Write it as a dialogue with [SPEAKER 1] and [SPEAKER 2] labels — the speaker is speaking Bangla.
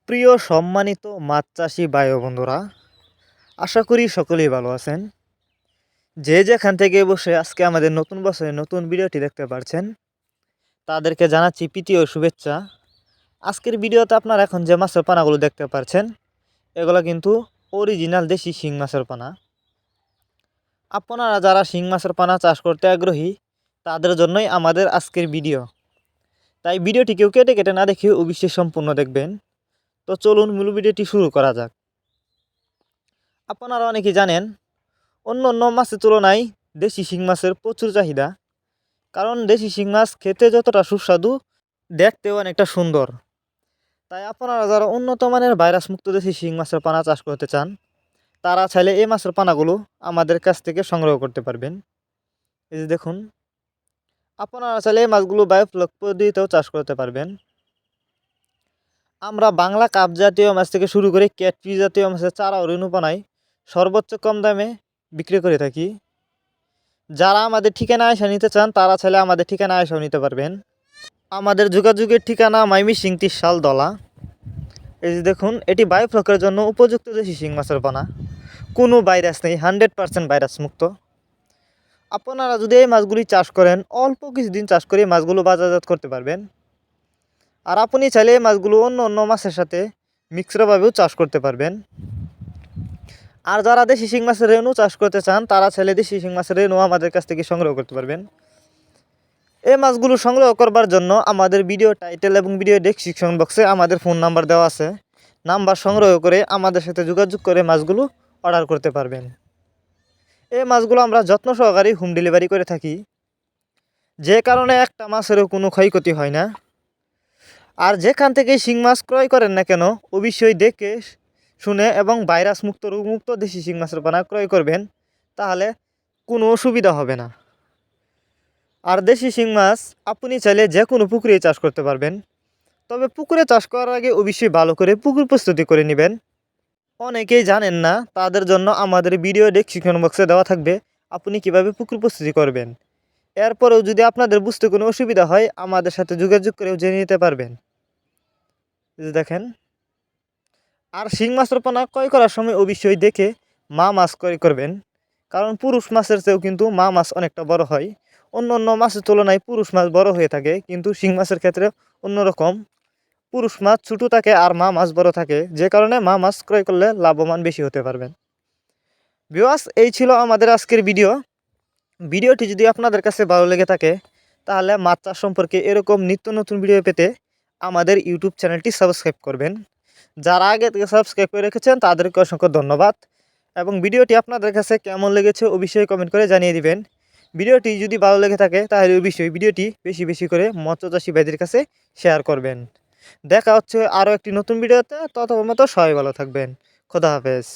[SPEAKER 1] প্রিয় সম্মানিত মাছ চাষি ভাই ও বন্ধুরা, আশা করি সকলেই ভালো আছেন। যে যেখান থেকে বসে আজকে আমাদের নতুন বছরের নতুন ভিডিওটি দেখতে পারছেন তাদেরকে জানাচ্ছি প্রীতি ও শুভেচ্ছা। আজকের ভিডিওতে আপনারা এখন যে মাছের পানাগুলো দেখতে পাচ্ছেন এগুলো কিন্তু অরিজিনাল দেশি শিং মাছের পানা। আপনারা যারা শিং মাছের পানা চাষ করতে আগ্রহী তাদের জন্যই আমাদের আজকের ভিডিও। তাই ভিডিওটি কেউ কেটে কেটে না দেখে অবশ্যই সম্পূর্ণ দেখবেন। তো চলুন মূল ভিডিওটি শুরু করা যাক। আপনারা অনেকেই জানেন অন্য অন্য মাছের তুলনায় দেশি শিং মাছের প্রচুর চাহিদা, কারণ দেশি শিং মাছ খেতে যতটা সুস্বাদু দেখতেও অনেকটা সুন্দর। তাই আপনারা যারা উন্নত মানের ভাইরাস মুক্ত দেশি শিং মাছের পানা চাষ করতে চান তারা চাইলে এই মাছের পানাগুলো আমাদের কাছ থেকে সংগ্রহ করতে পারবেন। এই যে দেখুন, আপনারা চাইলে এই মাছগুলো বায়োফ্লক পদ্ধতিতেও চাষ করতে পারবেন। আমরা বাংলা কাপ জাতীয় মাছ থেকে শুরু করে ক্যাটফিশ জাতীয় মাছের চারা ও রেণু পানায় সর্বোচ্চ কম দামে বিক্রি করে থাকি। যারা আমাদের ঠিকানায় এসে নিতে চান তারা চাইলে আমাদের ঠিকানায় এসেও নিতে পারবেন। আমাদের যোগাযোগের ঠিকানা ময়মনসিংহ 30 সাল দলা। এই যে দেখুন, এটি বায়োফ্লকের জন্য উপযুক্ত দেশি শিং মাছের পানা। কোনো ভাইরাস নেই, 100% ভাইরাস মুক্ত। আপনারা যদি এই মাছগুলি চাষ করেন অল্প কিছুদিন চাষ করে মাছগুলো বাজারজাত করতে পারবেন। আর আপনি চাইলে এই মাছগুলো অন্য অন্য মাছের সাথে মিক্সডভাবেও চাষ করতে পারবেন। আর যারা দেশি শিং মাছের রেণু চাষ করতে চান তারা চাইলে দেশি শিং মাছের রেণু আমাদের কাছ থেকে সংগ্রহ করতে পারবেন। এই মাছগুলো সংগ্রহ করবার জন্য আমাদের ভিডিও টাইটেল এবং ভিডিও ডেসক্রিপশন বক্সে আমাদের ফোন নাম্বার দেওয়া আছে। নাম্বার সংগ্রহ করে আমাদের সাথে যোগাযোগ করে মাছগুলো অর্ডার করতে পারবেন। এই মাছগুলো আমরা যত্ন সহকারে হোম ডেলিভারি করে থাকি, যে কারণে একটা মাছেরও কোনো ক্ষয়ক্ষতি হয় না। আর যেখান থেকে শিং মাছ ক্রয় করেন না কেন অবশ্যই দেখে শুনে এবং ভাইরাস মুক্ত রোগমুক্ত দেশি শিং মাছের পানা ক্রয় করবেন, তাহলে কোনো অসুবিধা হবে না। আর দেশি শিং মাছ আপনি চাইলে যে কোনো পুকুরে চাষ করতে পারবেন, তবে পুকুরে চাষ করার আগে অবশ্যই ভালো করে পুকুর প্রস্তুতি করে নেবেন। অনেকেই জানেন না, তাদের জন্য আমাদের ভিডিও ডেসক্রিপশন বক্সে দেওয়া থাকবে আপনি কিভাবে পুকুর প্রস্তুতি করবেন। এরপরেও যদি আপনাদের বুঝতে কোনো অসুবিধা হয় আমাদের সাথে যোগাযোগ করেও জেনে নিতে পারবেন। দেখেন, আর শিং মাছের পোনা ক্রয় করার সময় অবশ্যই দেখে মা মাছ ক্রয় করবেন, কারণ পুরুষ মাছের চেয়েও কিন্তু মা মাছ অনেকটা বড় হয়। অন্য অন্য মাছের তুলনায় পুরুষ মাছ বড় হয়ে থাকে, কিন্তু শিং মাছের ক্ষেত্রে অন্যরকম। পুরুষ মাছ ছোটো থাকে আর মা মাছ বড় থাকে, যে কারণে মা মাছ ক্রয় করলে লাভবান বেশি হতে পারবেন। ভিউয়ার্স, এই ছিল আমাদের আজকের ভিডিওটি যদি আপনাদের কাছে ভালো লেগে থাকে তাহলে মাছ চাষ সম্পর্কে এরকম নিত্য নতুন ভিডিও পেতে আমাদের ইউটিউব চ্যানেলটি সাবস্ক্রাইব করবেন। যারা আগে থেকে সাবস্ক্রাইব করে রেখেছেন তাদেরকে অসংখ্য ধন্যবাদ। এবং ভিডিওটি আপনাদের কাছে কেমন লেগেছে অবশ্যই কমেন্ট করে জানিয়ে দিবেন। ভিডিওটি যদি ভালো লেগে থাকে তাহলে অবশ্যই ভিডিওটি বেশি বেশি করে মৎস্য চাষী ভাইদের কাছে শেয়ার করবেন। দেখা হচ্ছে আরও একটি নতুন ভিডিওতে, ততক্ষণ মতো সবাই ভালো থাকবেন। খোদা হাফেজ।